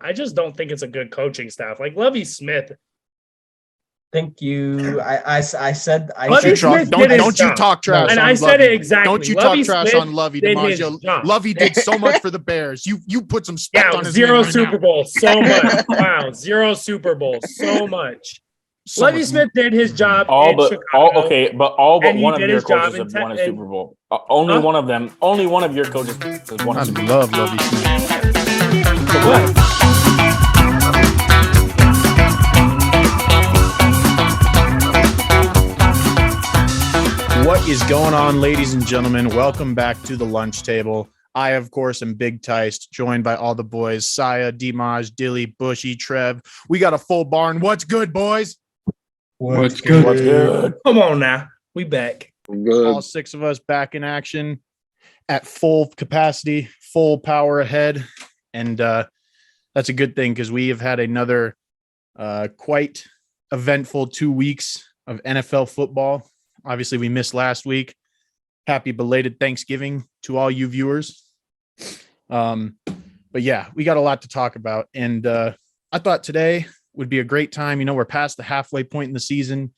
I just don't think it's a good coaching staff. Like Lovie Smith. Thank you. I said Lovie Smith did his don't you job. talk trash And on I said Lovie. it exactly. Don't you Lovie talk trash Smith on Lovie did his DiMaggio. job. Lovie did so much for the Bears. You put some respect on his name 0 right Super now. Bowls, so much. Wow, 0 Super Bowls, so much. So Lovie much- Smith did his job All in but Chicago. all but and he one of did your his job coaches in have won a Te- Super Bowl. Only Huh? one of them. Only one of your coaches has won a I Super Bowl. love Lovie Smith. What? What is going on, ladies and gentlemen? Welcome back to the lunch table. I, of course, am Big Teist, joined by all the boys, Saya, Dimaj, Dilly, Bushy, Trev. We got a full barn. What's good, boys? What's good? What's good? Come on now. We back. All six of us back in action at full capacity, full power ahead. And that's a good thing because we have had another quite eventful 2 weeks of NFL football. Obviously, we missed last week. Happy belated Thanksgiving to all you viewers. But yeah, we got a lot to talk about. And I thought today would be a great time. You know, we're past the halfway point in the season.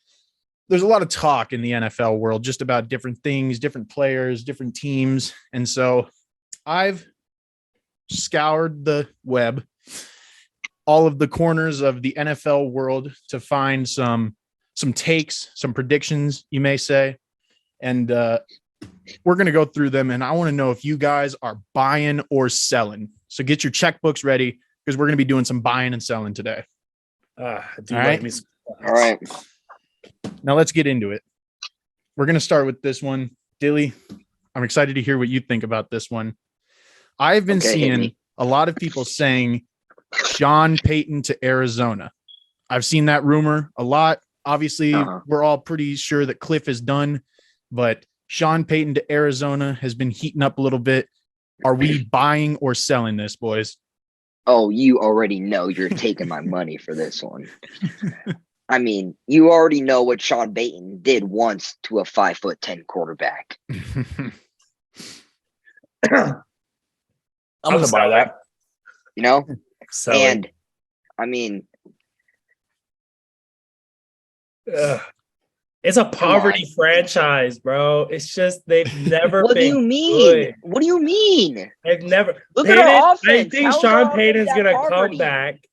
There's a lot of talk in the NFL world just about different things, different players, different teams. And so I've scoured the web, all of the corners of the NFL world to find some takes, some predictions, you may say. And we're going to go through them. And I want to know if you guys are buying or selling. So get your checkbooks ready because we're going to be doing some buying and selling today. I do All like right. me. All right. Now let's get into it. We're going to start with this one. Dilly, I'm excited to hear what you think about this one. I've been Okay, hit seeing me. a lot of people saying Sean Payton to Arizona. I've seen that rumor a lot. Obviously, we're all pretty sure that Cliff is done, but Sean Payton to Arizona has been heating up a little bit. Are we buying or selling this, boys? Oh, you already know you're taking my money for this one. I mean, you already know what Sean Payton did once to a 5'10" quarterback. I'm gonna buy that. You know? Selling. And I mean, It's a poverty franchise, bro. It's just they've never what do been you mean? good. What do you mean? They've never. Look at our I offense. think How's Sean our offense Payton's that gonna poverty? come back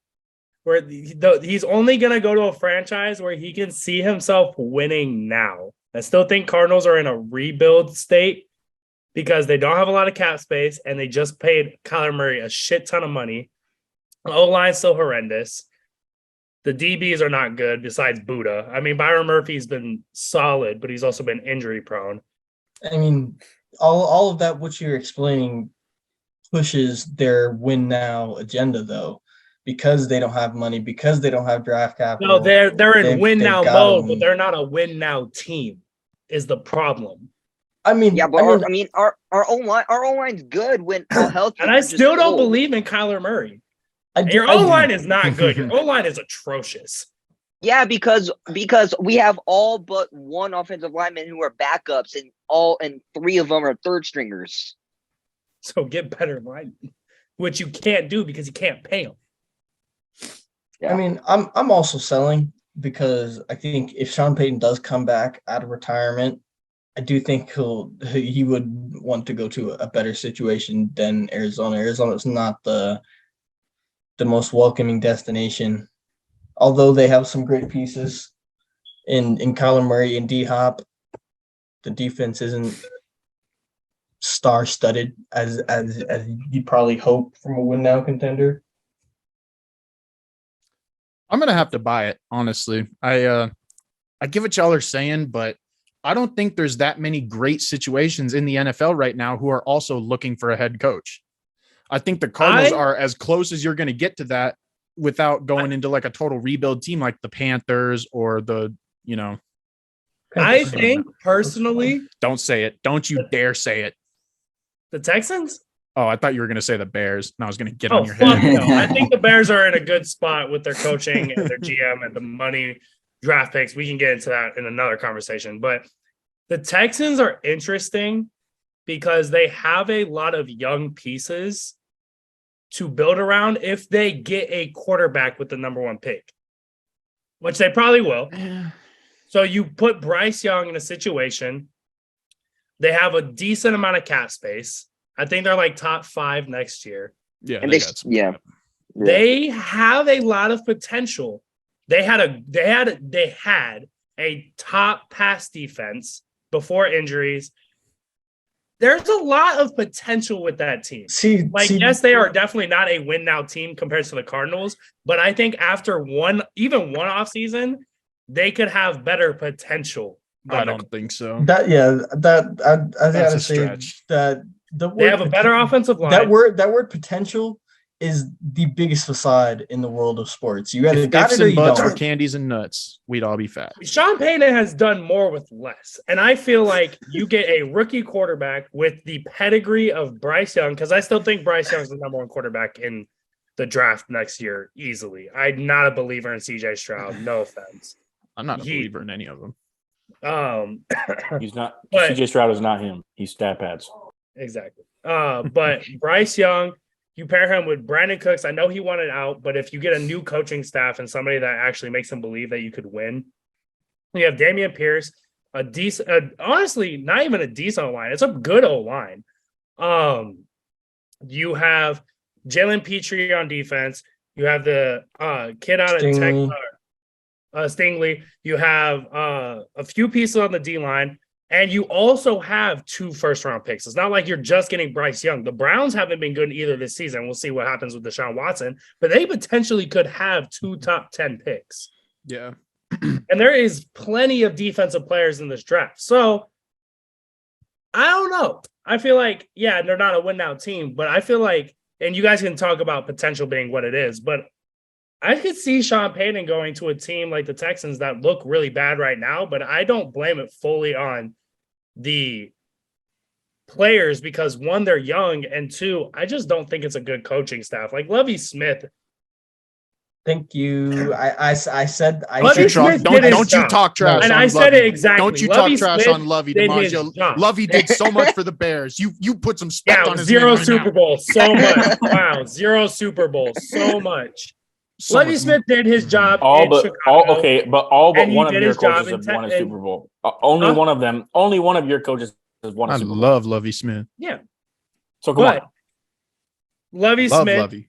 where he's only gonna go to a franchise where he can see himself winning now. I still think Cardinals are in a rebuild state because they don't have a lot of cap space and they just paid Kyler Murray a shit ton of money. The O-line's still horrendous. The DBs are not good besides Buddha. I mean, Byron Murphy's been solid, but he's also been injury prone. I mean, all of that, what you're explaining, pushes their win now agenda, though, because they don't have money, because they don't have draft capital. No, they're in They've win now gotta mode, win. but they're not a win now team. Is the problem? I mean, Yeah, but our O-line's good when all healthy. And I still don't believe in Kyler Murray. Your O-line is not good. Your O-line is atrocious. Yeah, because we have all but one offensive lineman who are backups, and three of them are third stringers. So get better linemen, which you can't do because you can't pay them. Yeah. I mean, I'm also selling because I think if Sean Payton does come back out of retirement, I do think he would want to go to a better situation than Arizona. Arizona's not the most welcoming destination, although they have some great pieces in Kyler Murray and D-Hop. The defense isn't star-studded as you'd probably hope from a win-now contender. I'm going to have to buy it, honestly. I get what y'all are saying, but I don't think there's that many great situations in the NFL right now who are also looking for a head coach. I think the Cardinals are as close as you're going to get to that without going into like a total rebuild team like the Panthers or the, you know. I think personally, don't say it. Don't you dare say it. The Texans? Oh, I thought you were going to say the Bears, and I was going to get Oh, on your fuck head. no. I think the Bears are in a good spot with their coaching and their GM and the money draft picks. We can get into that in another conversation. But the Texans are interesting because they have a lot of young pieces to build around if they get a quarterback with the number 1 pick, which they probably will. So you put Bryce Young in a situation. They have a decent amount of cap space. I think they're like top 5 next year. Yeah, And They have a lot of potential. They had a top pass defense before injuries. There's a lot of potential with that team. Yes, they are definitely not a win now team compared to the Cardinals, but I think after one off season, they could have better potential. I don't think so. I That's gotta a say stretch. that They have a better offensive line. That word potential is the biggest facade in the world of sports. You either got Ifs it or and you buts were don't. candies and nuts, we'd all be fat. Sean Payton has done more with less. And I feel like you get a rookie quarterback with the pedigree of Bryce Young, because I still think Bryce Young is the number 1 quarterback in the draft next year easily. I'm not a believer in CJ Stroud. No offense. I'm not a believer in any of them. He's not. But- CJ Stroud is not him. He's stat pads. Exactly. But Bryce Young, you pair him with Brandon Cooks. I know he wanted out, but if you get a new coaching staff and somebody that actually makes him believe that you could win, you have Damian Pierce, a decent, honestly, not even a decent O-line. It's a good O-line. You have Jalen Petrie on defense. You have the kid out of Tech, Stingley. You have a few pieces on the D-line. And you also have 2 first-round picks. It's not like you're just getting Bryce Young. The Browns haven't been good either this season. We'll see what happens with Deshaun Watson. But they potentially could have 2 top 10 picks. Yeah. And there is plenty of defensive players in this draft. So, I don't know. I feel like, yeah, they're not a win-now team. But I feel like, and you guys can talk about potential being what it is, but I could see Sean Payton going to a team like the Texans that look really bad right now, but I don't blame it fully on the players because 1, they're young, and 2, I just don't think it's a good coaching staff. Like Lovie Smith. Thank you. I said Lovie Smith did his don't you job. talk trash. And on I said Lovie. it exactly. Don't you Lovie talk trash Smith on Lovie did his DiMaggio. job. Lovie did so much for the Bears. You put some respect on his 0 name right Super now. Bowl, so much. Wow, 0 Super Bowl, so much. So Lovie much- Smith did his job All in but Chicago. all but and he one of did your his job coaches in has won a te- Super Bowl. Only Huh? one of them. Only one of your coaches has won a I Super Bowl. love Lovie Smith. Yeah, So come but on. Lovie Love Smith. Lovie.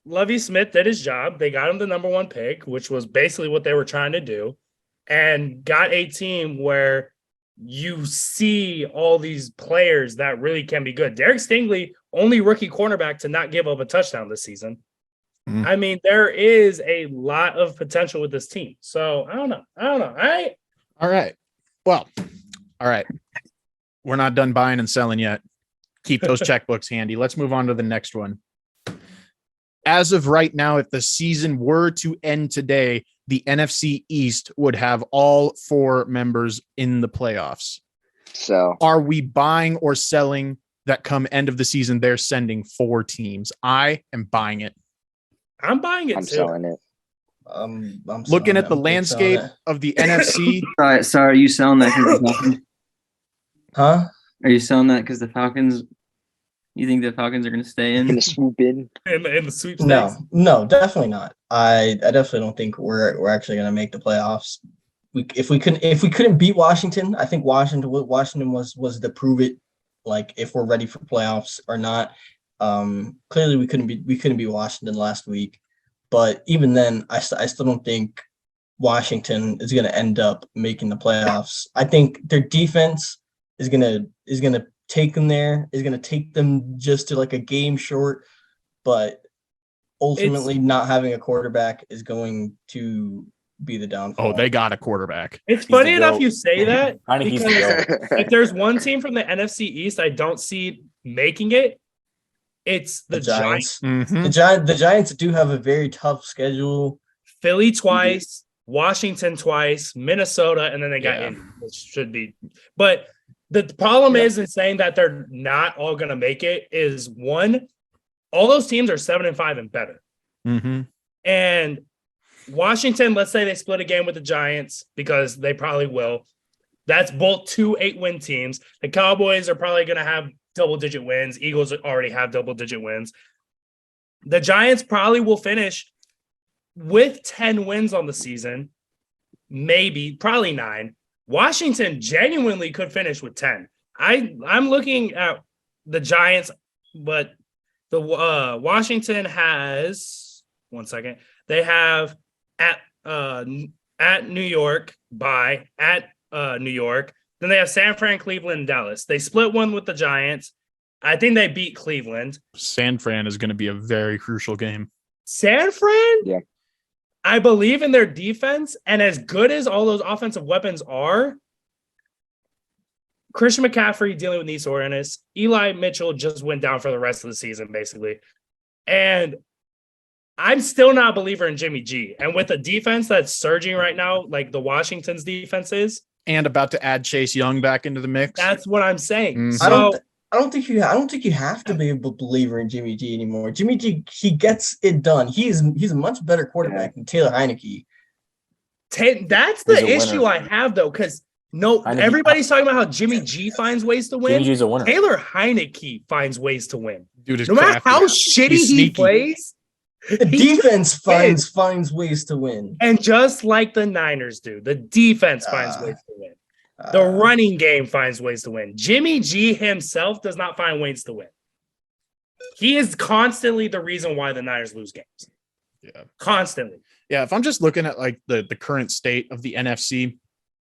Lovie Smith did his job. They got him the number 1 pick, which was basically what they were trying to do, and got a team where you see all these players that really can be good. Derek Stingley, only rookie cornerback to not give up a touchdown this season. Mm. I mean, there is a lot of potential with this team. So I don't know. All right. Well, all right. We're not done buying and selling yet. Keep those checkbooks handy. Let's move on to the next one. As of right now, if the season were to end today, the NFC East would have all 4 members in the playoffs. So Are we buying or selling that come end of the season, they're sending 4 teams? I am buying it. I'm buying it I'm too. selling it. I'm Looking selling at it. the I'm landscape selling it. of the NFC, Sorry, are you selling that because the Falcons? Huh? Are you selling that because the Falcons? You think the Falcons are going to stay In in? the swoop in. In the sweepstakes. No, definitely not. I definitely don't think we're actually going to make the playoffs. If we couldn't beat Washington, I think Washington was the prove it, like if we're ready for playoffs or not. Clearly we couldn't beat Washington last week, but even then, I still don't think Washington is going to end up making the playoffs. I think their defense is gonna take them there, is going to take them just to like a game short, but ultimately not having a quarterback is going to be the downfall. oh, they got a quarterback. It's He's funny the enough GOAT. you say that I think he's the because GOAT. if there's one team from the NFC East I don't see making it, it's the Giants. Mhm. The Giants do have a very tough schedule. Philly twice, Washington twice, Minnesota, and then they got Yeah. Indy, which should be. But the problem is in saying that they're not all going to make it is 1, all those teams are 7-5 and better. Mhm. And Washington, let's say they split a game with the Giants because they probably will. That's both 2 8-win teams. The Cowboys are probably going to have double-digit wins. Eagles already have double-digit wins. The Giants probably will finish with 10 wins on the season, maybe, probably 9. Washington genuinely could finish with 10. I'm looking at the Giants, but the Washington has 1 second. They have at New York at New York. Then they have San Fran, Cleveland, and Dallas. They split one with the Giants. I think they beat Cleveland. San Fran is going to be a very crucial game. San Fran? Yeah. I believe in their defense, and as good as all those offensive weapons are, Christian McCaffrey dealing with knee soreness, Eli Mitchell just went down for the rest of the season, basically. And I'm still not a believer in Jimmy G. And with a defense that's surging right now, like the Washington's defense is, And about to add Chase Young back into the mix. that's what I'm saying. Mhm. So I don't think you have to be a believer in Jimmy G anymore. Jimmy G, he gets it done. He's a much better quarterback than Taylor Heineke. that's the He's a issue winner. I have, though, because Heineke- everybody's talking about how Jimmy G finds ways to win. Jimmy G's a winner. Taylor Heineke finds ways to win. Dude is No matter crafty. how shitty He's he sneaky. plays, The he defense wins. finds ways to win. And just like the Niners do, the defense finds ways to win. The running game finds ways to win. Jimmy G himself does not find ways to win. He is constantly the reason why the Niners lose games. Yeah. Constantly. Yeah, if I'm just looking at like the current state of the NFC,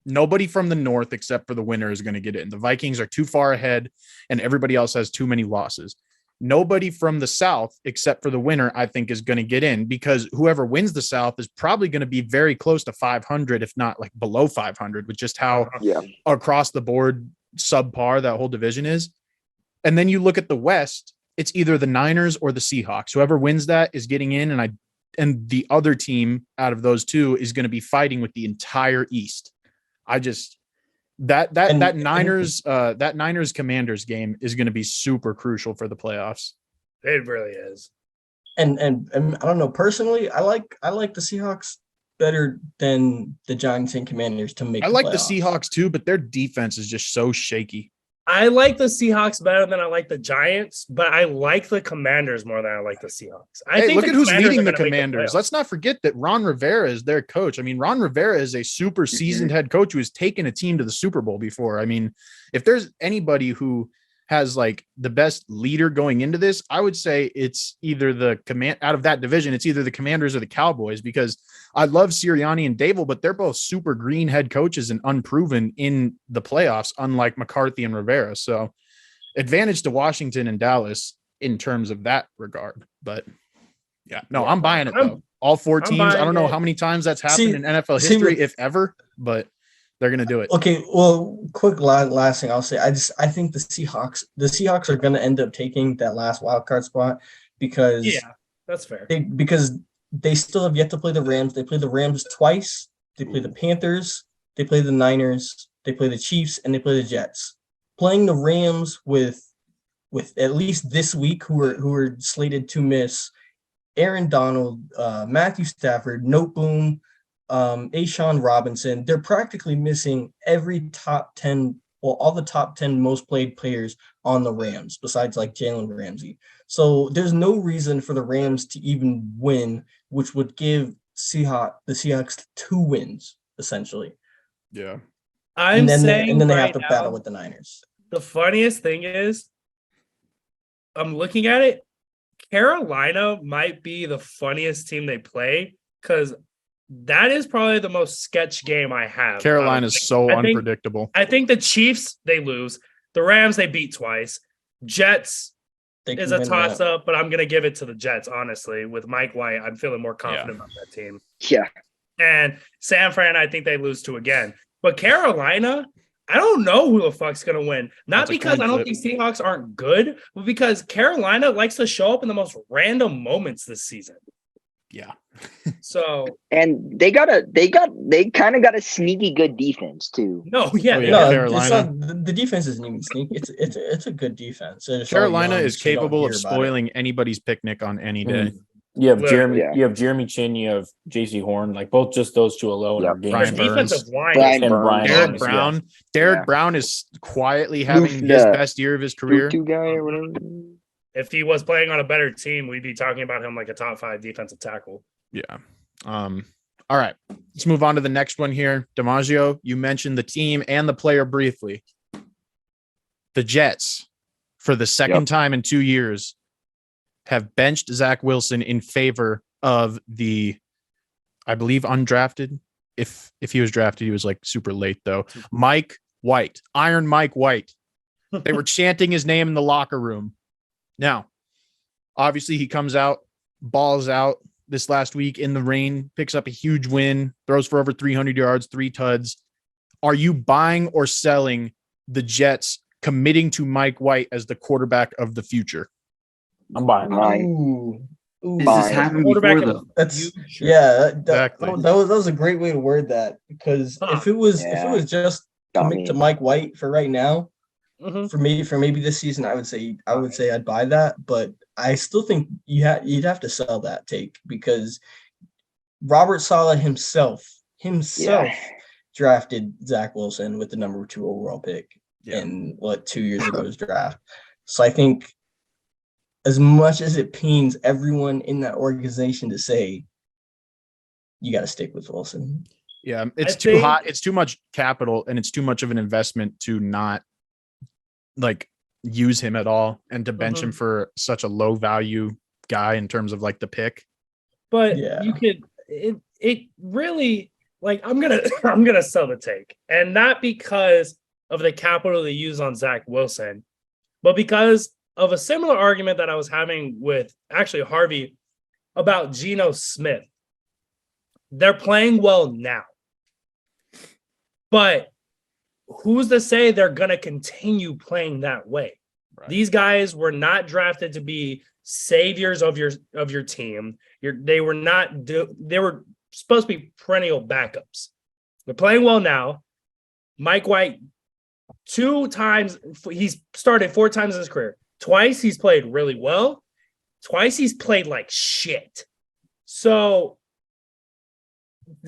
nobody from the North except for the winner is going to get in. The Vikings are too far ahead, and everybody else has too many losses. Nobody from the South except for the winner, I think, is going to get in because whoever wins the South is probably going to be very close to 500, if not like below 500, with just how Yeah. across the board subpar that whole division is. And then you look at the West, it's either the Niners or the Seahawks. Whoever wins that is getting in, and the other team out of those two is going to be fighting with the entire East. I just that Niners Commanders game is going to be super crucial for the playoffs. It really is. And I don't know, personally, I like the Seahawks better than the Giants and Commanders to make I like the playoffs. Seahawks too, but their defense is just so shaky. I like the Seahawks better than I like the Giants, but I like the Commanders more than I like the Seahawks. Look the at who's Commanders leading are the gonna make Commanders. playoffs. Let's not forget that Ron Rivera is their coach. I mean, Ron Rivera is a super seasoned head coach who has taken a team to the Super Bowl before. I mean, if there's anybody who has like the best leader going into this, I would say it's either out of that division, it's either the Commanders or the Cowboys, because I love Sirianni and Dable, but they're both super green head coaches and unproven in the playoffs, unlike McCarthy and Rivera. So advantage to Washington and Dallas in terms of that regard. But yeah, I'm buying it though. All 4 teams. I don't know how many times that's happened in NFL history, if ever, but they're going to do it. Okay, well, quick last thing I'll say. I think the Seahawks are going to end up taking that last wild card spot because that's fair. Because they still have yet to play the Rams. They play the Rams twice. They play the Panthers. They play the Niners. They play the Chiefs, and they play the Jets. Playing the Rams with at least this week, who are slated to miss Aaron Donald, Matthew Stafford, Noteboom, Ashawn Robinson. They're practically missing every all the top 10 most played players on the Rams, besides like Jalen Ramsey. So there's no reason for the Rams to even win, which would give the Seahawks 2 wins, essentially. Yeah. And then they have to battle with the Niners. The funniest thing is, I'm looking at it. Carolina might be the funniest team they play because that is probably the most sketch game I have. Carolina's so unpredictable. I think the Chiefs, they lose. The Rams, they beat twice. Jets is a toss-up, but I'm going to give it to the Jets, honestly. With Mike White, I'm feeling more confident about that team. Yeah. And San Fran, I think they lose to again. But Carolina, I don't know who the fuck's going to win. Not because I don't think Seahawks aren't good, but because Carolina likes to show up in the most random moments this season. Yeah. So, and they kind of got a sneaky good defense too. No, yeah, Carolina. The defense isn't even sneaky. It's a good defense. Carolina is capable of spoiling anybody's picnic on any day. You have Jeremy Chin, you have JC Horn, like both just those two alone are games. Defensive line. Derek Brown is quietly having his best year of his career. Guy or whatever. if he was playing on a better team, we'd be talking about him like a top 5 defensive tackle. Yeah. All right. Let's move on to the next one here. DiMaggio, you mentioned the team and the player briefly. The Jets, for the second time in 2 years, have benched Zach Wilson in favor of the, I believe, undrafted. If he was drafted, he was like super late though. Mike White, Iron Mike White. They were chanting his name in the locker room. Now, obviously, he comes out, balls out this last week in the rain, picks up a huge win, throws for over 300 yards, 3 tuds. Are you buying or selling the Jets committing to Mike White as the quarterback of the future? I'm buying. Ooh, Has this happened before though? That's Exactly. that was a great way to word that, because if it was just commit to Mike White for right now, for maybe this season, I would say I'd buy that, but I still think you'd have to sell that take, because Robert Saleh himself drafted Zach Wilson with the number 2 overall pick in 2 years ago's draft. So I think, as much as it pains everyone in that organization to say, you got to stick with Wilson. Yeah, it's too hot. It's too much capital, and it's too much of an investment to not like use him at all, and to bench him for such a low value guy in terms of like the pick. But you could it really, like, I'm gonna sell the take, and not because of the capital they use on Zach Wilson, but because of a similar argument that I was having with actually Harvey about Geno Smith. They're playing well now, but who's to say they're going to continue playing that way? Right. These guys were not drafted to be saviors of your team. They were supposed to be perennial backups. They're playing well now. Mike White, 2 times, he's started 4 times in his career. Twice he's played really well. Twice he's played like shit. So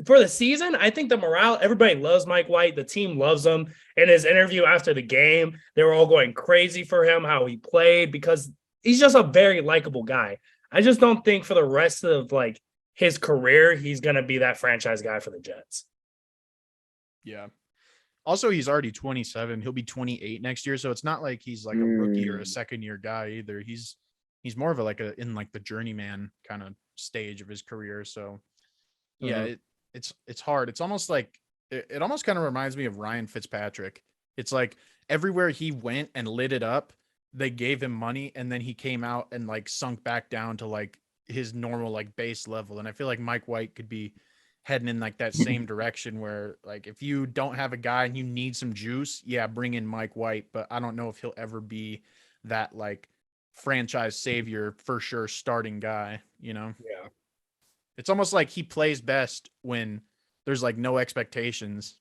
for the season, I think the morale, everybody loves Mike White. The team loves him. In his interview after the game, they were all going crazy for him, how he played, because he's just a very likable guy. I just don't think for the rest of like his career, he's going to be that franchise guy for the Jets. Yeah. Also, he's already 27. He'll be 28 next year. So it's not like he's like a rookie or a second-year guy either. He's more of in the journeyman kind of stage of his career. So yeah, it's hard. It's almost like it almost kind of reminds me of Ryan Fitzpatrick. It's like everywhere he went and lit it up, they gave him money, and then he came out and like sunk back down to like his normal like base level. And I feel like Mike White could be heading in like that same direction, where like if you don't have a guy and you need some juice, bring in Mike White. But I don't know if he'll ever be that like franchise savior for sure starting guy, Yeah. It's almost like he plays best when there's like no expectations.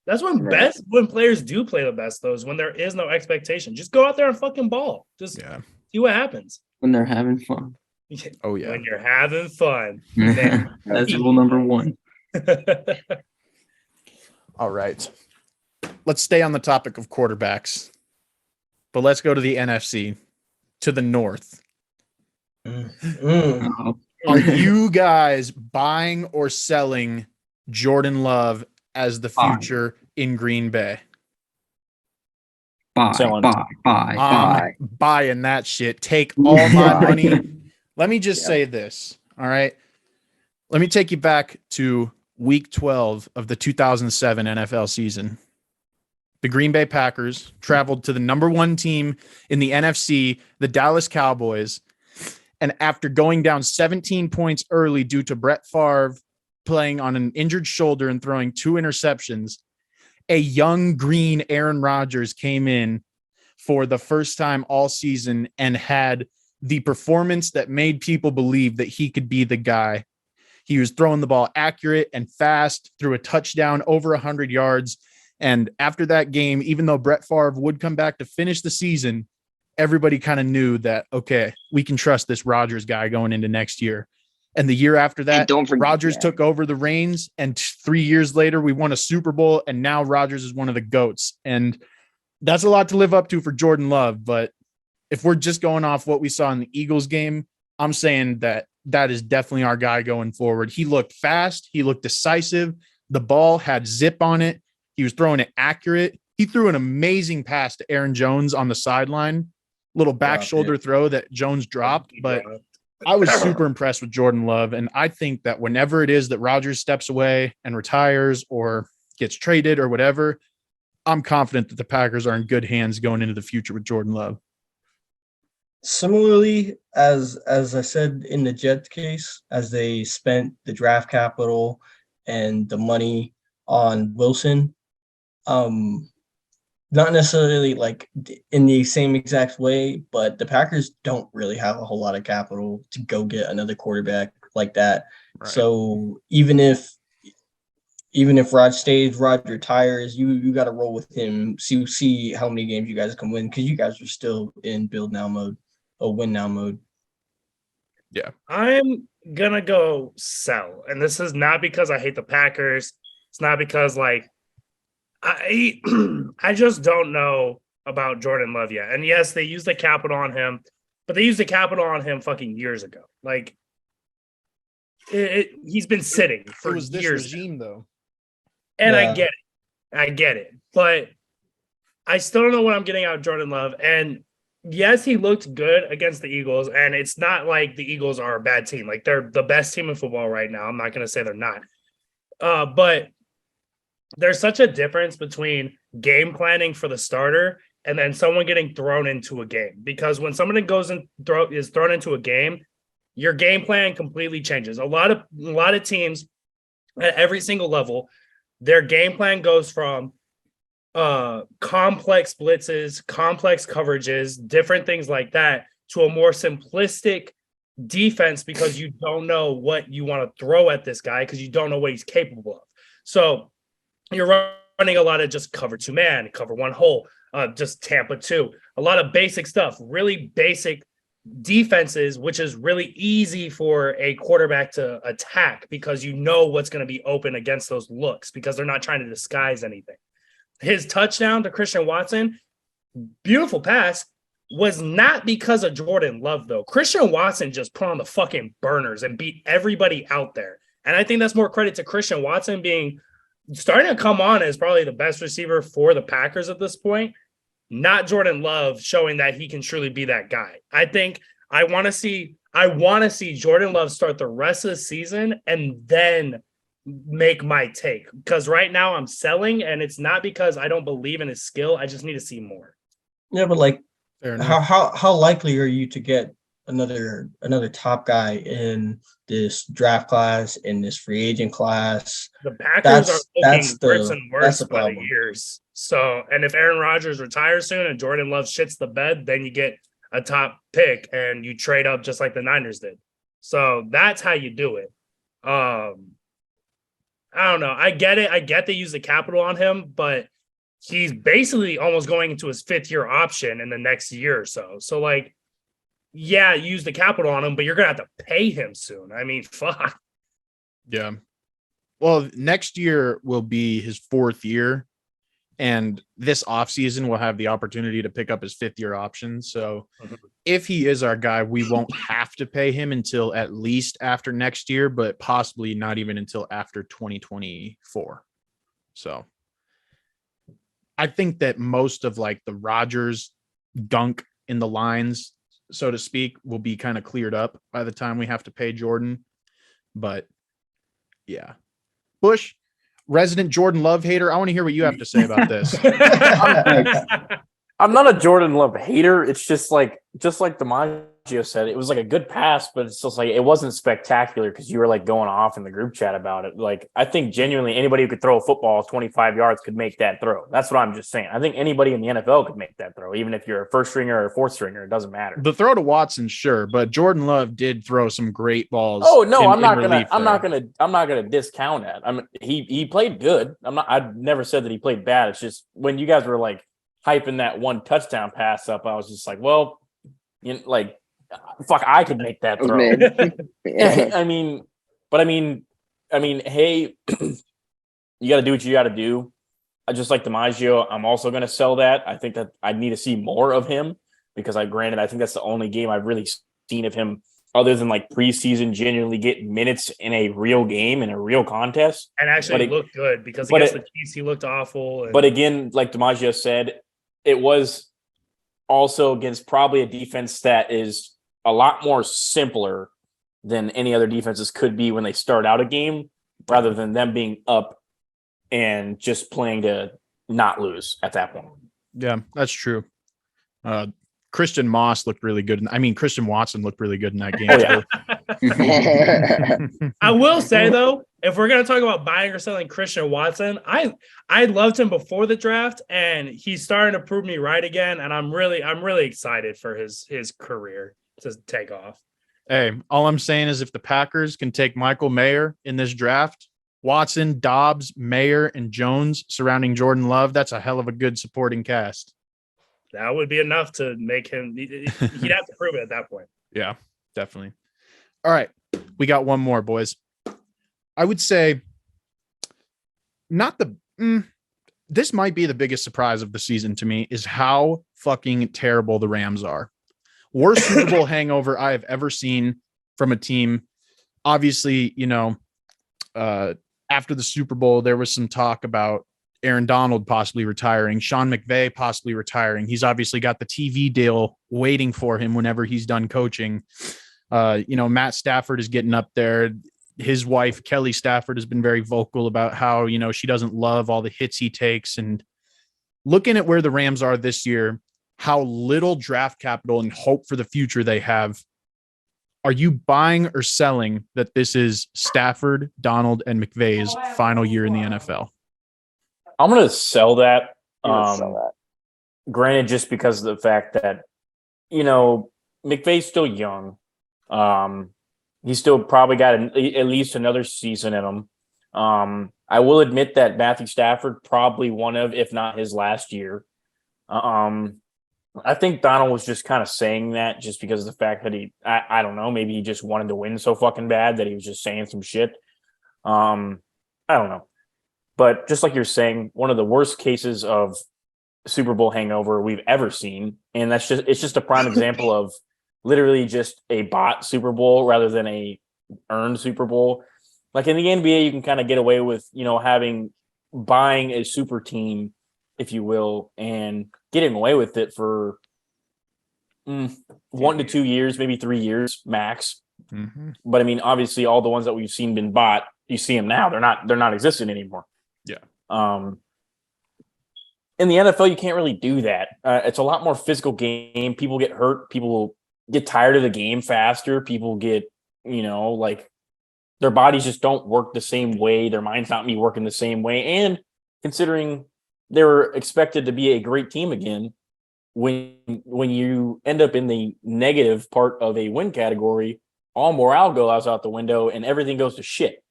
That's when players do play the best, though, is when there is no expectation. Just go out there and fucking ball. Just see what happens. When they're having fun. Oh yeah. When you're having fun. That's rule number 1. All right. Let's stay on the topic of quarterbacks, but let's go to the NFC, to the North. Are you guys buying or selling Jordan Love as the future in Green Bay? Buy. Buying that shit. Take all my money. Let me just say this. All right. Let me take you back to week 12 of the 2007 NFL season. The Green Bay Packers traveled to the number 1 team in the NFC, the Dallas Cowboys. And after going down 17 points early due to Brett Favre playing on an injured shoulder and throwing 2 interceptions, a young green Aaron Rodgers came in for the first time all season and had the performance that made people believe that he could be the guy. He was throwing the ball accurate and fast, threw a touchdown over 100 yards. And after that game, even though Brett Favre would come back to finish the season, everybody kind of knew that, okay, we can trust this Rodgers guy going into next year. And the year after that, Rodgers took over the reins, and 3 years later, we won a Super Bowl, and now Rodgers is one of the GOATs. And that's a lot to live up to for Jordan Love, but if we're just going off what we saw in the Eagles game, I'm saying that is definitely our guy going forward. He looked fast. He looked decisive. The ball had zip on it. He was throwing it accurate. He threw an amazing pass to Aaron Jones on the sideline, little back shoulder throw that Jones dropped. But I was super impressed with Jordan Love. And I think that whenever it is that Rodgers steps away and retires or gets traded or whatever, I'm confident that the Packers are in good hands going into the future with Jordan Love. Similarly, as I said in the Jets case, as they spent the draft capital and the money on Wilson, not necessarily like in the same exact way, but the Packers don't really have a whole lot of capital to go get another quarterback like that. Right. So even if Rod stays, Rod retires, you got to roll with him. See how many games you guys can win, because you guys are still in build now mode or win now mode. Yeah, I'm gonna go sell, and this is not because I hate the Packers. It's not because like I just don't know about Jordan Love yet. And yes, they used the capital on him, but they used the capital on him fucking years ago. Like he's been sitting for years. This regime though. And yeah. I get it. But I still don't know what I'm getting out of Jordan Love. And yes, he looked good against the Eagles. And it's not like the Eagles are a bad team. Like they're the best team in football right now. I'm not going to say they're not. But there's such a difference between game planning for the starter and then someone getting thrown into a game. Because when somebody is thrown into a game, your game plan completely changes. A lot of teams at every single level, their game plan goes from complex blitzes, complex coverages, different things like that, to a more simplistic defense because you don't know what you want to throw at this guy because you don't know what he's capable of. So you're running a lot of just cover 2 man, cover 1 hole, just Tampa 2, a lot of basic stuff, really basic defenses, which is really easy for a quarterback to attack because you know what's going to be open against those looks because they're not trying to disguise anything. His touchdown to Christian Watson, beautiful pass, was not because of Jordan Love, though. Christian Watson just put on the fucking burners and beat everybody out there. And I think that's more credit to Christian Watson starting to come on as probably the best receiver for the Packers at this point, not Jordan Love showing that he can truly be that guy. I think I want to see Jordan Love start the rest of the season and then make my take. Because right now I'm selling, and it's not because I don't believe in his skill. I just need to see more. Yeah, but like how likely are you to get another top guy in this draft class, in this free agent class? The Packers are looking worse and worse by the years. So, and if Aaron Rodgers retires soon and Jordan Love shits the bed, then you get a top pick and you trade up just like the Niners did. So that's how you do it. I don't know. I get it. I get they use the capital on him, but he's basically almost going into his 5th year option in the next year or so. So like, yeah, use the capital on him, but you're going to have to pay him soon. I mean, fuck. Yeah. Well, next year will be his 4th year, and this offseason will have the opportunity to pick up his 5th year option. So if he is our guy, we won't have to pay him until at least after next year, but possibly not even until after 2024. So I think that most of like the Rodgers gunk in the lines, so to speak, will be kind of cleared up by the time we have to pay Jordan. But yeah, Bush, resident Jordan Love hater, I want to hear what you have to say about this. I'm not a Jordan Love hater. It's just like DiMaggio said, it was like a good pass, but it's just like it wasn't spectacular because you were like going off in the group chat about it. Like, I think genuinely anybody who could throw a football 25 yards could make that throw. That's what I'm just saying. I think anybody in the NFL could make that throw, even if you're a 1st stringer or a 4th stringer. It doesn't matter. The throw to Watson, sure, but Jordan Love did throw some great balls. Oh no, I'm not gonna discount that. I mean, he played good. I've never said that he played bad. It's just when you guys were like hyping that 1 touchdown pass up, I was just like, well, fuck, I could make that throw. I mean, hey, you got to do what you got to do. Just like DiMaggio, I'm also going to sell that. I think that I need to see more of him. because I think that's the only game I've really seen of him other than like preseason genuinely get minutes in a real game, in a real contest. And actually looked good because but against the Chiefs, he looked awful. But again, like DiMaggio said, it was also against probably a defense that is a lot more simpler than any other defenses could be when they start out a game, rather than them being up and just playing to not lose at that point. Yeah, that's true. Christian Moss looked really good. Christian Watson looked really good in that game. I will say though, if we're gonna talk about buying or selling Christian Watson, I loved him before the draft, and he's starting to prove me right again. And I'm really excited for his career to take off. Hey, all I'm saying is if the Packers can take Michael Mayer in this draft, Watson, Dobbs, Mayer, and Jones surrounding Jordan Love, that's a hell of a good supporting cast. That would be enough to make him. He'd have to prove it at that point. Yeah, definitely. All right, we got one more, boys. I would say this might be the biggest surprise of the season to me is how fucking terrible the Rams are. Worst Super Bowl hangover I have ever seen from a team. Obviously, after the Super Bowl, there was some talk about Aaron Donald possibly retiring, Sean McVay possibly retiring. He's obviously got the TV deal waiting for him whenever he's done coaching. Matt Stafford is getting up there. His wife, Kelly Stafford, has been very vocal about how, she doesn't love all the hits he takes. And looking at where the Rams are this year, how little draft capital and hope for the future they have, are you buying or selling that this is Stafford, Donald, and McVay's final year in the NFL? I'm going to sell that. Granted, just because of the fact that, McVay's still young. He's still probably got at least another season in him. I will admit that Matthew Stafford probably one of, if not his last year. I think Donald was just kind of saying that just because of the fact that I don't know, maybe he just wanted to win so fucking bad that he was just saying some shit. I don't know. But just like you're saying, one of the worst cases of Super Bowl hangover we've ever seen. And it's just a prime example of literally just a bot Super Bowl rather than a earned Super Bowl. Like in the NBA, you can kind of get away with, buying a super team, if you will, and getting away with it for 1 to 2 years, maybe 3 years max. Mm-hmm. But obviously all the ones that we've seen been bought, you see them now, they're not existing anymore. Yeah. In the NFL, you can't really do that. It's a lot more physical game. People get hurt. People get tired of the game faster. People get, their bodies just don't work the same way. Their minds not be working the same way. And considering they were expected to be a great team again, when you end up in the negative part of a win category, all morale goes out the window and everything goes to shit.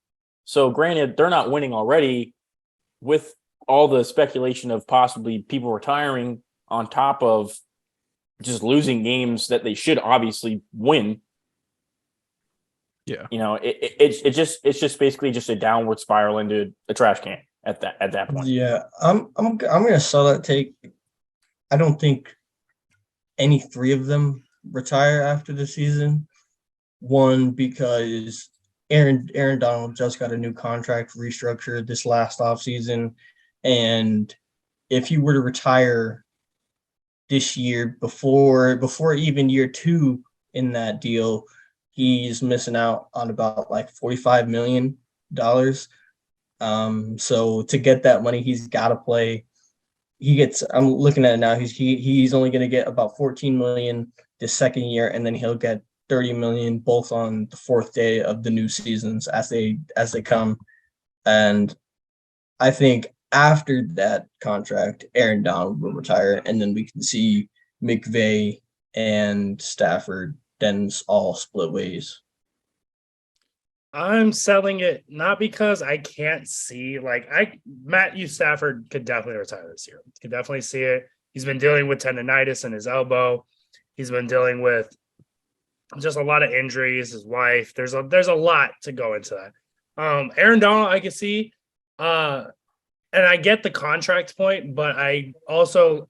So granted, they're not winning already with all the speculation of possibly people retiring on top of just losing games that they should obviously win. Yeah. It's just basically just a downward spiral into a trash can at that point. Yeah. I'm gonna sell that take. I don't think any three of them retire after the season. One, because Aaron Donald just got a new contract restructured this last offseason. And if he were to retire this year before even year 2 in that deal, he's missing out on about like $45 million. So to get that money, he's got to play. I'm looking at it now. He's only going to get about $14 million this second year, and then he'll get $30 million both on the 4th day of the new seasons as they come. And I think after that contract, Aaron Donald will retire, and then we can see McVay and Stafford then all split ways. I'm selling it not because I can't see Matthew Stafford could definitely retire this year. Could definitely see it. He's been dealing with tendonitis in his elbow. He's been dealing with just a lot of injuries. His wife. There's a lot to go into that. Aaron Donald, I can see. And I get the contract point, but I also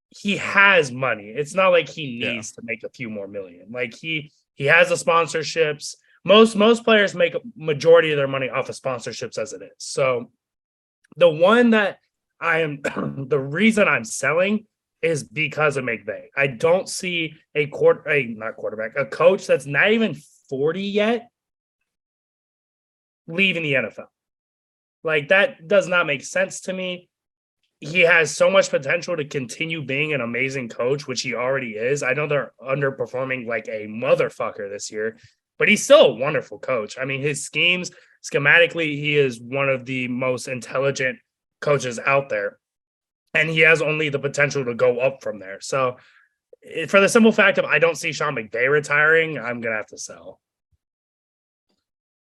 he has money. It's not like he needs to make a few more million. Like he has the sponsorships. Most players make a majority of their money off of sponsorships as it is. So the one that I am the reason I'm selling is because of McVay. I don't see a coach that's not even 40 yet leaving the NFL. Like that does not make sense to me. He has so much potential to continue being an amazing coach, which he already is. I know they're underperforming like a motherfucker this year, but he's still a wonderful coach. I mean, his schemes, schematically, he is one of the most intelligent coaches out there. And he has only the potential to go up from there. So for the simple fact of I don't see Sean McVay retiring, I'm going to have to sell.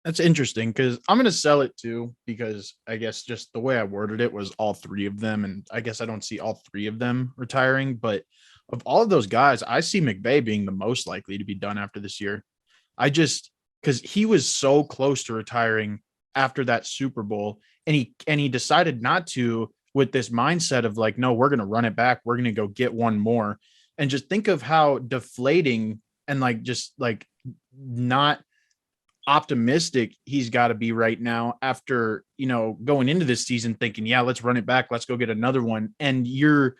That's interesting because I'm going to sell it too, because I guess just the way I worded it was all three of them. And I guess I don't see all three of them retiring. But of all of those guys, I see McVay being the most likely to be done after this year. Because he was so close to retiring after that Super Bowl, and he decided not to, with this mindset of like, no, we're going to run it back. We're going to go get one more. And just think of how deflating and like just like not optimistic he's got to be right now after, going into this season thinking, yeah, let's run it back. Let's go get another one. And you're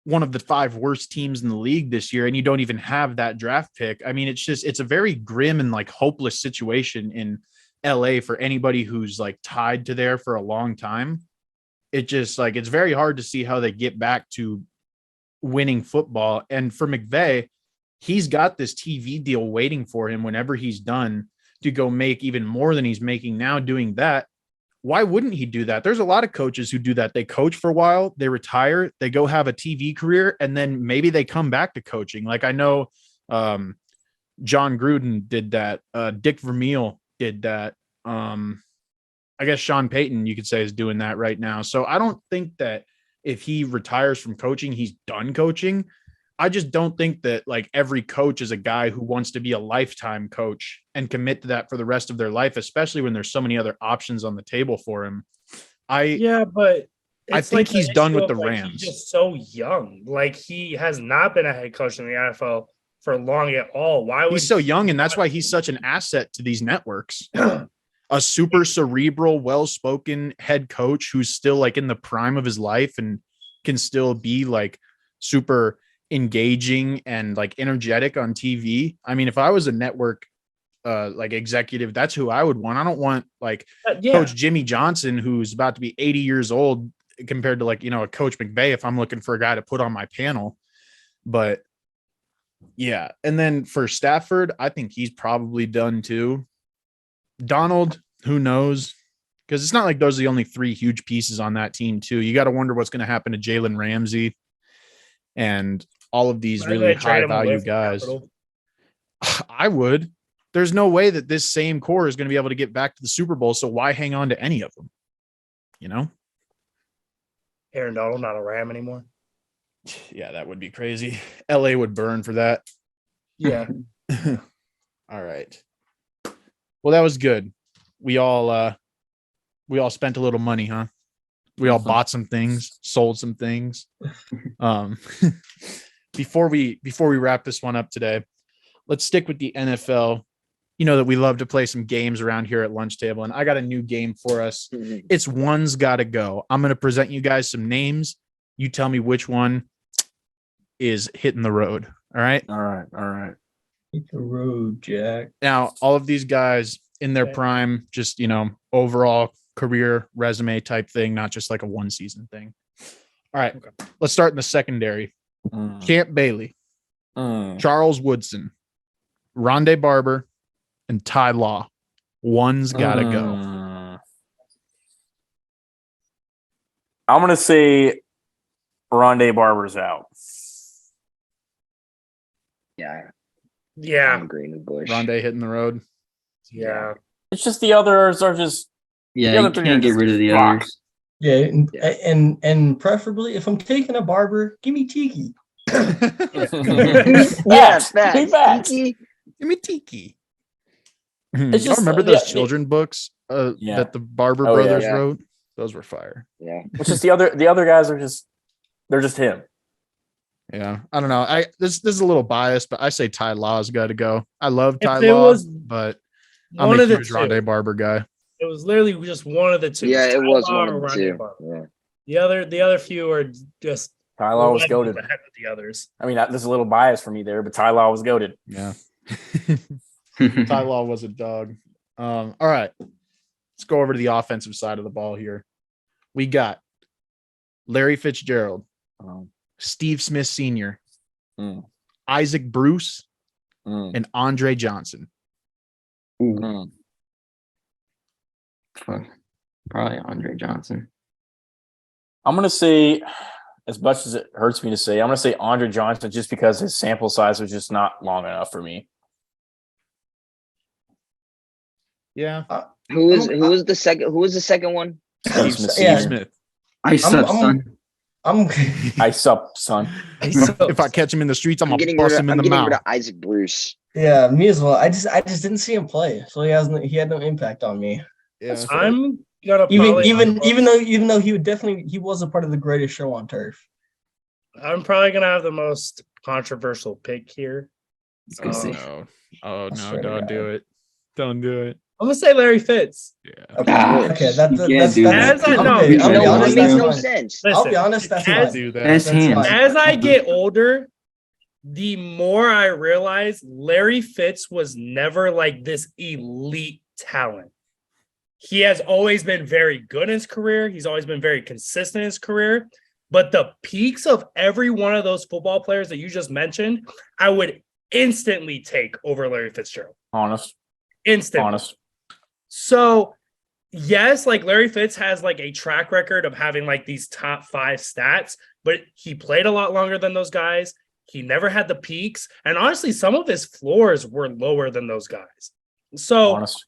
one of the 5 worst teams in the league this year, and you don't even have that draft pick. I mean, it's a very grim and like hopeless situation in LA for anybody who's like tied to there for a long time. It just like, it's very hard to see how they get back to winning football. And for McVay, he's got this TV deal waiting for him whenever he's done to go make even more than he's making now doing that. Why wouldn't he do that? There's a lot of coaches who do that. They coach for a while, they retire, they go have a TV career, and then maybe they come back to coaching. Like I know John Gruden did that. Dick Vermeil did that. I guess Sean Payton, you could say, is doing that right now. So I don't think that if he retires from coaching, he's done coaching. I just don't think that like every coach is a guy who wants to be a lifetime coach and commit to that for the rest of their life, especially when there's so many other options on the table for him. But I think he's done with the Rams. He's just so young. Like he has not been a head coach in the NFL for long at all. Why would he's so young, and that's why he's such an asset to these networks. A super cerebral, well-spoken head coach who's still like in the prime of his life and can still be like super engaging and like energetic on TV. I mean, if I was a network like executive, that's who I would want. I don't want like Coach Jimmy Johnson, who's about to be 80 years old, compared to like, a Coach McVay if I'm looking for a guy to put on my panel. But yeah. And then for Stafford, I think he's probably done too. Donald, who knows? Because it's not like those are the only 3 huge pieces on that team too. You got to wonder what's going to happen to Jalen Ramsey and all of these really high value guys. I would. There's no way that this same core is going to be able to get back to the Super Bowl. So why hang on to any of them? Aaron Donald, not a Ram anymore. Yeah, that would be crazy. LA would burn for that. Yeah. All right. Well, that was good. We all spent a little money, huh? We all bought some things, sold some things. Before we wrap this one up today, let's stick with the NFL. You know that we love to play some games around here at Lunch Table, and I got a new game for us. It's One's Gotta Go. I'm going to present you guys some names. You tell me which one is hitting the road. All right? All right. Hit the road, Jack. Now, all of these guys in their prime, just, overall career resume type thing, not just like a one season thing. All right. Okay. Let's start in the secondary. Champ Bailey, Charles Woodson, Rondé Barber, and Ty Law. One's gotta go. I'm gonna say Rondé Barber's out. Yeah. Yeah. I'm agreeing with Bush. Rondé hitting the road. Yeah. It's just the others are just you can't get rid of the others. Yeah, and preferably if I'm taking a Barber, give me Tiki. Yes, Give me Tiki. It's y'all remember those children books that the Barber brothers wrote? Those were fire. Yeah. It's just the other guys are just they're just him. Yeah, I don't know. This is a little biased, but I say Ty Law's got to go. I love Ty If it Law, was but I'm one a of the huge Rondé two, Barber guy. it was literally just one of the two. Yeah, it was Tyler one or of the Ronnie two. Barber. Yeah. The other few are just Ty Law was levels goaded. ahead of the others. I mean, this is a little bias for me there, but Ty Law was goaded. Yeah. Ty Law was a dog. All right. Let's go over to the offensive side of the ball here. We got Larry Fitzgerald, Steve Smith Sr., Mm. Isaac Bruce, Mm. and Andre Johnson. Ooh, fuck. Probably Andre Johnson. I'm going to say, as much as it hurts me to say, I'm going to say Andre Johnson just because his sample size was just not long enough for me. Yeah. Who was the second? Who was the second one? Steve Smith. Steve Smith. Ice up, son. I'm Ice up, son. If I catch him in the streets, I'm gonna bust him in the getting mouth. rid of Isaac Bruce. yeah, me as well. I just didn't see him play, so he had no impact on me. Yeah. I'm gonna Even though he was a part of the greatest show on turf. I'm probably gonna have the most controversial pick here. Let's go see. No. Oh I no! swear to Don't God. do it! Don't do it! I'm gonna say Larry Fitz. Yeah. Okay, You can't do that. I'll be No, that honest, makes that's no fine. sense. I'll be Listen, honest, that's as- fine. Do that. Best That's hands. fine. As I get older, the more I realize Larry Fitz was never like this elite talent. He has always been very good in his career. He's always been very consistent in his career. But the peaks of every one of those football players that you just mentioned, I would instantly take over Larry Fitzgerald. Honest. Instantly. Honest. So, yes, like Larry Fitz has like a track record of having like these top 5 stats, but he played a lot longer than those guys. He never had the peaks. And honestly, some of his floors were lower than those guys. So, Honest.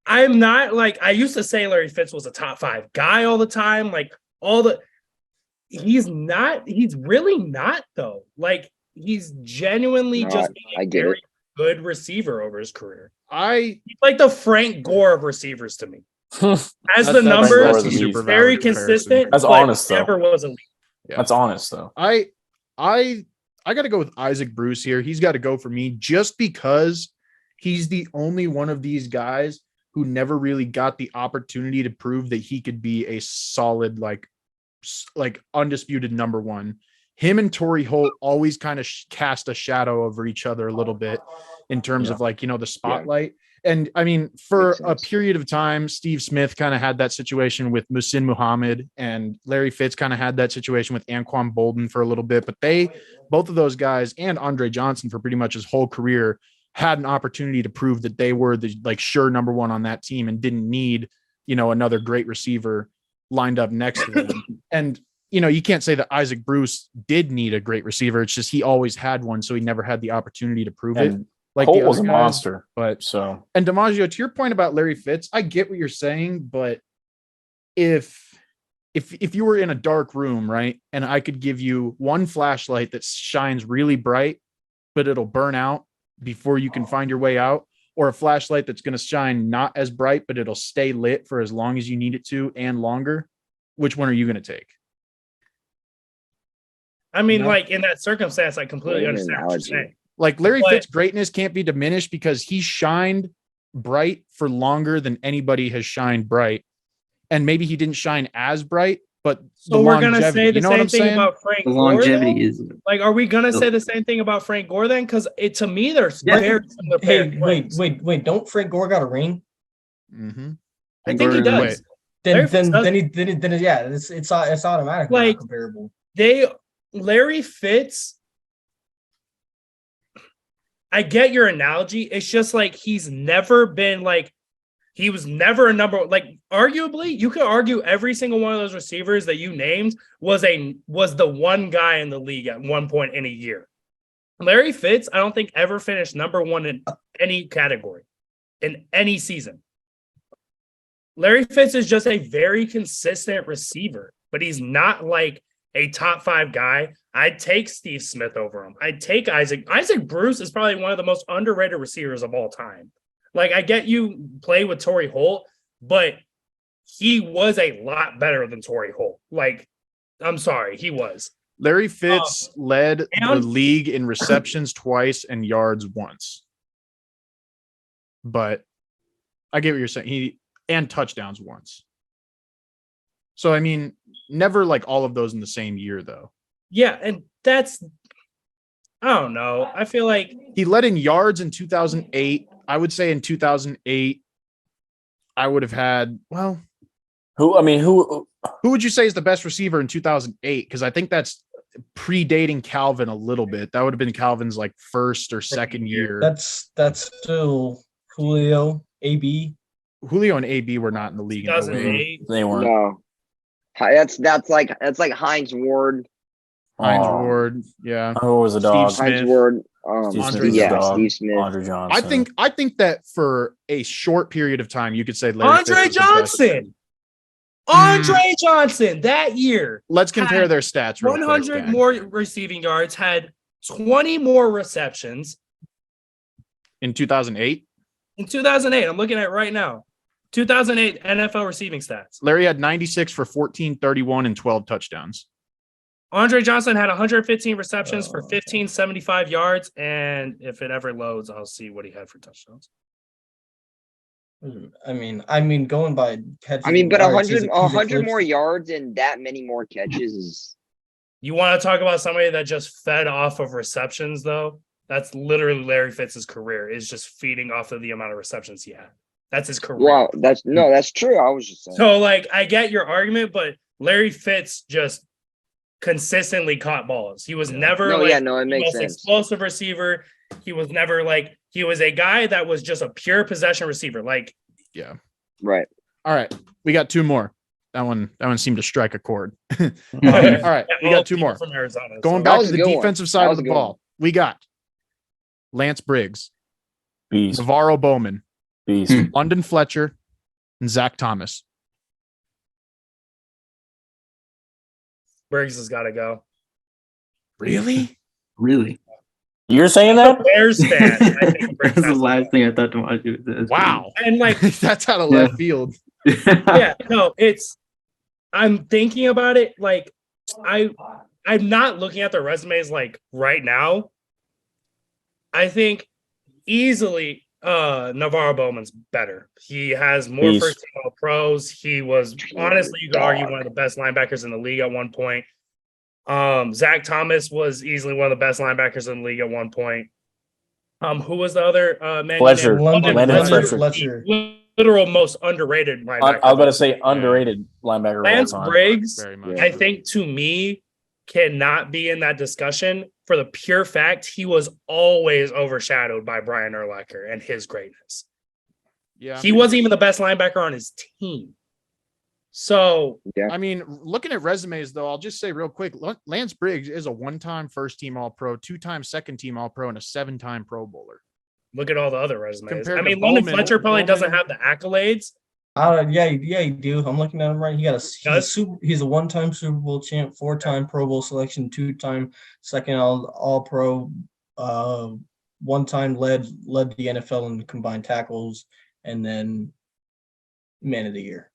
I'm not like, I used to say Larry Fitz was a top 5 guy all the time. Like, he's really not, though. Like, he's genuinely No, just I a get very it. good receiver over his career. I He's like the Frank Gore of receivers to me. As That's- the that's numbers, a he's super very valid comparison. consistent. That's but honest, though. Never was elite. That's honest, though. I got to go with Isaac Bruce here. He's got to go for me just because he's the only one of these guys who never really got the opportunity to prove that he could be a solid, like undisputed number one. Him and Torrey Holt always kind of cast a shadow over each other a little bit in terms of like, the spotlight. And I mean, for Makes a sense. period of time, Steve Smith kind of had that situation with Muhsin Muhammad, and Larry Fitz kind of had that situation with Anquan Bolden for a little bit. But both of those guys, and Andre Johnson for pretty much his whole career, had an opportunity to prove that they were the sure number one on that team and didn't need, another great receiver lined up next to them. And you can't say that Isaac Bruce did need a great receiver. It's just he always had one, so he never had the opportunity to prove it. And Like Holt the was a other guys. monster. But So and DiMaggio, to your point about Larry Fitz, I get what you're saying, but if you were in a dark room, right, and I could give you one flashlight that shines really bright, but it'll burn out before you can find your way out, or a flashlight that's going to shine not as bright, but it'll stay lit for as long as you need it to and longer, which one are you going to take? I mean, No. like in that circumstance, I completely Great understand what you're analogy. saying. Like Larry But- Fitz greatness can't be diminished because he shined bright for longer than anybody has shined bright. And maybe he didn't shine as bright, but So we're gonna say the you know what same I'm thing saying? about Frank The Gore. longevity though? is Like, are we gonna So- say the same thing about Frank Gore then? Because to me, they're Yeah. very similar. Hey, players. wait! Don't Frank Gore got a ring? Mm-hmm. I think he Gore- does. Wait. Larry Fitz does. It's automatically Like- not comparable. Larry Fitz. I get your analogy. It's just like he's never been like he was never a number. Like arguably, you could argue every single one of those receivers that you named was the one guy in the league at one point in a year. Larry Fitz, I don't think ever finished number one in any category in any season. Larry Fitz is just a very consistent receiver, but he's not like a top 5 guy. I'd take Steve Smith over him. I'd take Isaac. Isaac Bruce is probably one of the most underrated receivers of all time. Like, I get you play with Torrey Holt, but he was a lot better than Torrey Holt. Like, I'm sorry, he was. Larry Fitz led the and- league in receptions twice and yards once. But I get what you're saying. And touchdowns once. So, I mean, never like all of those in the same year, though. Yeah, and that's I don't know. I feel like He led in yards in 2008. I would say in 2008, I would have had, well, Who who would you say is the best receiver in 2008? Because I think that's predating Calvin a little bit. That would have been Calvin's like first or second year. That's still Julio, AB. Julio and AB were not in the league in 08. 2008. they weren't? No. That's like Heinz Ward. Heinz Oh. Ward, yeah. Who was a Steve dog? Smith. Heinz Ward. Steve Andre Smith was a yeah, dog. Steve Smith. Andre Johnson. I think that for a short period of time, you could say Larry Andre Fitz is the best. Johnson. Andre Johnson that year. Let's compare Had their stats. Real 100 quick, Dan. more receiving yards, had 20 more receptions in 2008. in 2008. I'm looking at it right now. 2008 NFL receiving stats. Larry had 96 for 14, 31, and 12 touchdowns. Andre Johnson had 115 receptions for 1575 yards, and if it ever loads, I'll see what he had for touchdowns. I mean, going by catches. I mean, but and yards, 100 more yards and that many more catches is You want to talk about somebody that just fed off of receptions, though? That's literally Larry Fitz's career, is just feeding off of the amount of receptions he had. That's his career. wow. That's true. I was just saying. So, like, I get your argument, but Larry Fitz just consistently caught balls. He was never No, like yeah, no, it the makes most sense. explosive receiver. He was never like he was a guy that was just a pure possession receiver. Like, Yeah. Right. All right. We got two more. That one seemed to strike a chord. All Yeah, right. We all got two people more. from Arizona. Going so- That back was to a the good one. defensive That side was of the a good ball. We got Lance Briggs, Beast. Navarro Bowman, Beast. London Fletcher, and Zach Thomas. Briggs has got to go. Really? Really? You're saying that? Bears fan. I think Briggs That's the has to last go. thing I thought to watch. That's Wow. And like, That's out of left field. crazy. yeah, no, I'm thinking about it. Like, I'm not looking at the resumes like right now. I think easily Navarro Bowman's better. He has more Beast. first team all pros. He was honestly, you could argue, one of the best linebackers in the league at one point. Zach Thomas was easily one of the best linebackers in the league at one point. Who was the other man? Fletcher. London Fletcher. Fletcher. Literal most underrated linebacker. I was about to say underrated linebacker of Lance all time. Briggs, Very much. I think, to me, cannot be in that discussion for the pure fact he was always overshadowed by Brian Urlacher and his greatness. Yeah. He wasn't even the best linebacker on his team. So, I mean, looking at resumes, though, I'll just say real quick, Lance Briggs is a one-time first-team All-Pro, two-time second-team All-Pro, and a seven-time Pro Bowler. look at all the other resumes. Compared I to mean, London Bowman- Fletcher probably doesn't Bowman- have the accolades. Yeah, you do. I'm looking at him right. He's a one-time Super Bowl champ, four-time Pro Bowl selection, two-time second All Pro, one-time led the NFL in combined tackles, and then Man of the Year.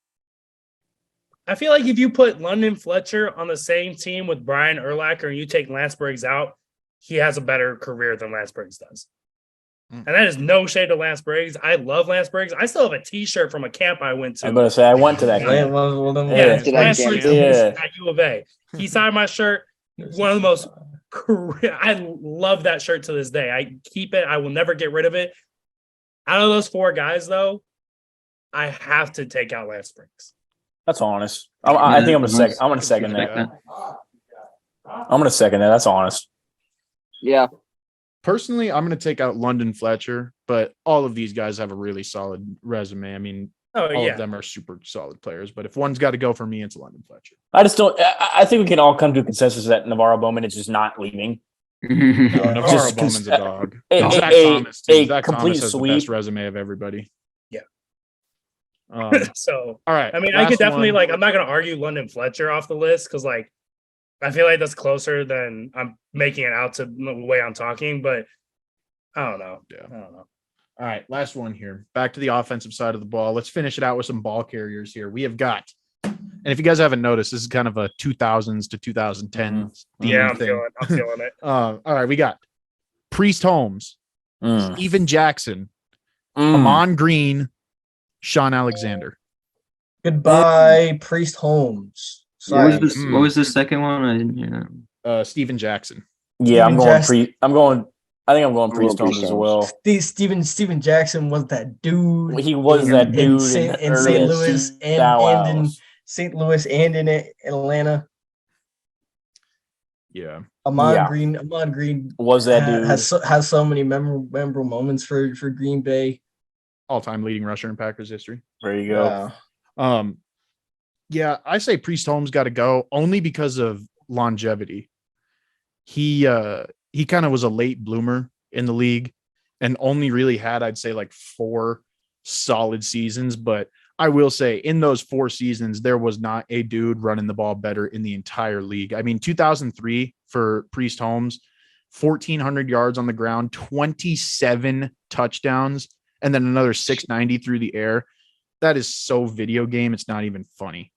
I feel like if you put London Fletcher on the same team with Brian Urlacher and you take Lance Briggs out, he has a better career than Lance Briggs does. And that is no shade to Lance Briggs. I love Lance Briggs. I still have a T-shirt from a camp I went to. I'm going to say I went to that. Yeah. game. Yeah, to that Lance camp. Briggs Yeah. at U of A. He signed my shirt. One of the most I love that shirt to this day. I keep it. I will never get rid of it. Out of those four guys, though, I have to take out Lance Briggs. That's honest. I think I'm going to second. I'm going to second that. I'm going to second that. That's honest. Yeah. Personally, I'm going to take out London Fletcher, but all of these guys have a really solid resume. I mean, Oh all yeah. of them are super solid players, but if one's got to go for me, it's London Fletcher. I just don't. I think we can all come to a consensus that Navarro Bowman is just not leaving. Navarro Just Bowman's a dog. A, Zach a- Thomas, too. a Zach complete Thomas has sweep. the best resume of everybody. Yeah. All So right. I mean, I last could definitely one. I'm not gonna argue London Fletcher off the list because I feel like that's closer than I'm making it out to the way I'm talking, but I don't know. Yeah. I don't know. All right, last one here. Back to the offensive side of the ball. Let's finish it out with some ball carriers here. We have got And if you guys haven't noticed, this is kind of a 2000s to 2010s Yeah, I'm thing. feeling it. All right, we got Priest Holmes, Mm. Steven Jackson, Mm. Amon Green, Sean Alexander. Goodbye, Priest Holmes. What was Sorry. this? What was the second one? I didn't hear that. Steven Jackson. Yeah, I'm Steven going Jackson. I think I'm going I'm Priest going Holmes Priest as Holmes. well. Steven Jackson was that dude. He was in- that in dude St. in in early St. Louis and in 2000s. St. Louis and in Atlanta. Yeah. Ahman Yeah. Green Was that dude? has so many memorable moments for Green Bay. All-time leading rusher in Packers history. There you go. Yeah, I say Priest Holmes got to go only because of longevity. He kind of was a late bloomer in the league and only really had, I'd say, like 4 solid seasons. But I will say in those 4 seasons, there was not a dude running the ball better in the entire league. I mean, 2003 for Priest Holmes, 1,400 yards on the ground, 27 touchdowns, and then another 690 through the air. That is so video game. It's not even funny.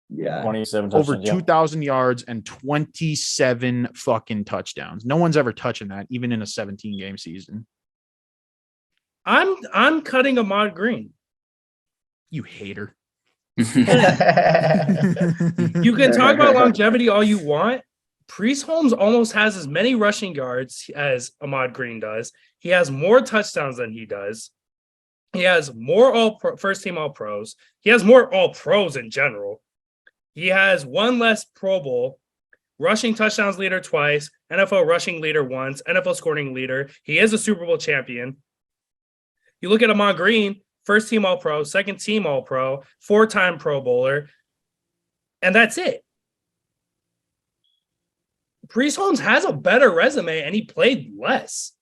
Yeah. 27 Over touchdowns, yeah. 2,000 yards and 27 fucking touchdowns. No one's ever touching that, even in a 17-game season. I'm cutting Ahmad Green. You hater. You can talk about longevity all you want. Priest Holmes almost has as many rushing yards as Ahmad Green does. He has more touchdowns than he does. He has more first-team All-Pros. He has more All-Pros in general. He has 1 less Pro Bowl, rushing touchdowns leader twice, NFL rushing leader once, NFL scoring leader. He is a Super Bowl champion. You look at Ahmad Green, first-team All-Pro, second-team All-Pro, 4-time Pro Bowler, and that's it. Priest Holmes has a better resume, and he played less.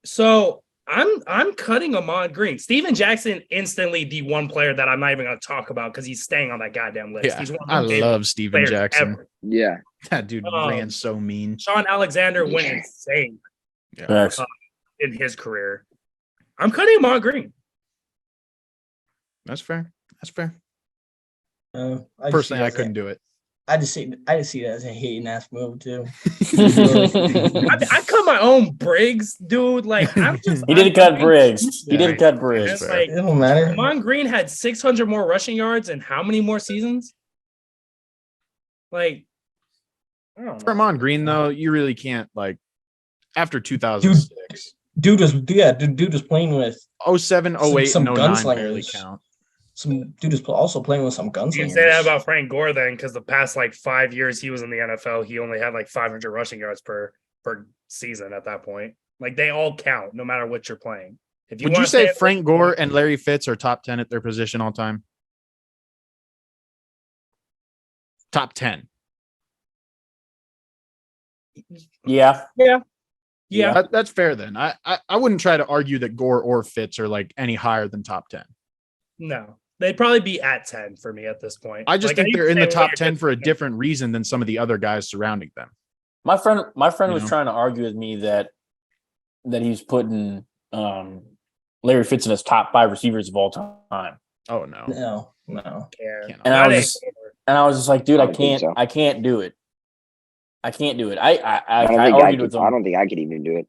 So I'm cutting Ahmad Green. Steven Jackson, instantly the one player that I'm not even going to talk about because he's staying on that goddamn list. Yeah, He's one of I my favorite love Steven players Jackson. ever. Yeah. That dude ran so mean. Sean Alexander went insane Facts. in his career. I'm cutting Ahmad Green. That's fair. That's fair. I Personally, I couldn't do it. I just see that as a hating ass move too. I cut my own Briggs, dude. Like I'm just. He didn't cut Briggs. He Yeah. didn't cut Briggs. It's like It don't matter. Ahmad Green had 600 more rushing yards and how many more seasons? Like, I don't know. For Amon Green, though, you really can't, like, after 2006. Dude was playing with 07, 08, some and 09 barely gunslingers. count. some dude is also playing with some gunslingers. You can say that about Frank Gore then, because the past like 5 years he was in the NFL, he only had like 500 rushing yards per season at that point. Like they all count, no matter what you're playing. If Would you say Frank Gore and Larry Fitz are top 10 at their position all time? Top 10. Yeah. Yeah. That's fair then. I wouldn't try to argue that Gore or Fitz are like any higher than top 10. No, they'd probably be at 10 for me at this point. I just Like, think they're in the say top Larry 10 Fitz for a is different reason than some of the other guys surrounding them. My friend You was know? trying to argue with me that he's putting Larry Fitz in his top 5 receivers of all time. Oh no. No. care. Can't. And I was just like, dude, I I don't think can't so. I can't do it. I can't do it. I don't think argued with him. I don't think I could even do it.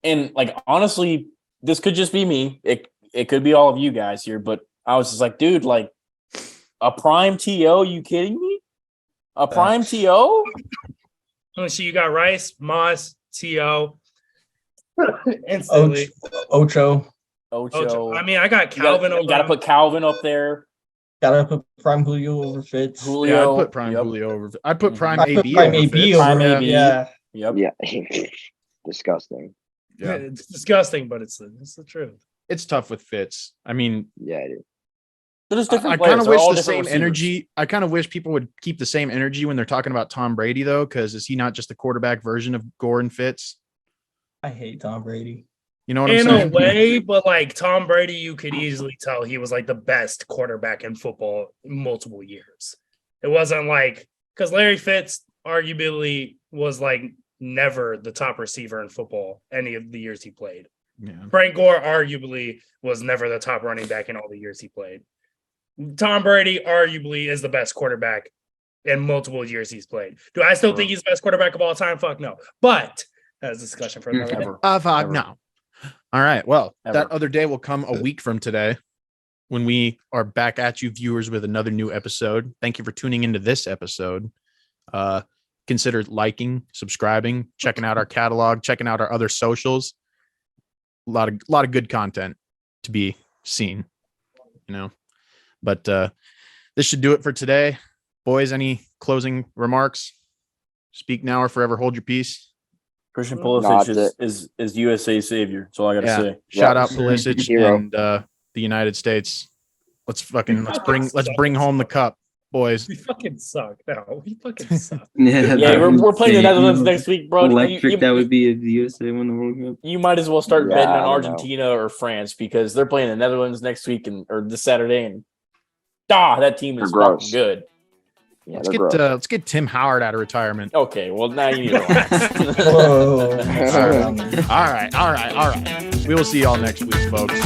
And like honestly, this could just be me. It could be all of you guys here, but I was just like, dude, like a prime TO, you kidding me? A prime TO? Oh, so you got Rice, Moss, T.O. instantly. Ocho. Ocho. I mean, I got Calvin You got to put Calvin up there. Gotta put Prime Julio over Fitz. Yeah, Julio. I'd put Prime Yep. Julio over. I'd put Prime I put AB Prime over AB Fitz. over Prime him. AB. Yeah. Yep. Yeah. Disgusting. Yeah. It's disgusting, but it's the truth. It's tough with Fitz. I mean, Yeah, it is. They're just different I players. kind of They're wish all the different same receivers. energy. I kind of wish people would keep the same energy when they're talking about Tom Brady, though, because is he not just the quarterback version of Gore and Fitz? I hate Tom Brady. You know what I'm In a saying? way, but like Tom Brady, you could easily tell he was like the best quarterback in football in multiple years. It wasn't like because Larry Fitz arguably was like never the top receiver in football any of the years he played. Yeah. Frank Gore arguably was never the top running back in all the years he played. Tom Brady arguably is the best quarterback in multiple years he's played. Do I still think he's the best quarterback of all time? Fuck no. But that's a discussion for another day. Fuck no. All right. Well, Ever. that other day will come a week from today when we are back at you viewers with another new episode. Thank you for tuning into this episode. Consider liking, subscribing, checking out our catalog, checking out our other socials. A lot of good content to be seen, but this should do it for today. Boys, any closing remarks? Speak now or forever hold your peace. Christian No, Pulisic is USA savior. That's all I gotta say. Shout out Yeah. Pulisic Hero. and the United States. Let's bring home the cup, boys. We fucking suck. No, we fucking suck. Yeah, Yeah, that we're would playing the be Netherlands next week, bro. Electric that would be if the USA won the World Cup. You might as well start Yeah, betting I on don't know. Argentina or France because they're playing the Netherlands next week or this Saturday, and that team is They're gross. fucking good. Yeah, they're gross. Let's get Tim Howard out of retirement. Okay, well now you need to relax. Whoa. All right. We will see y'all next week, folks.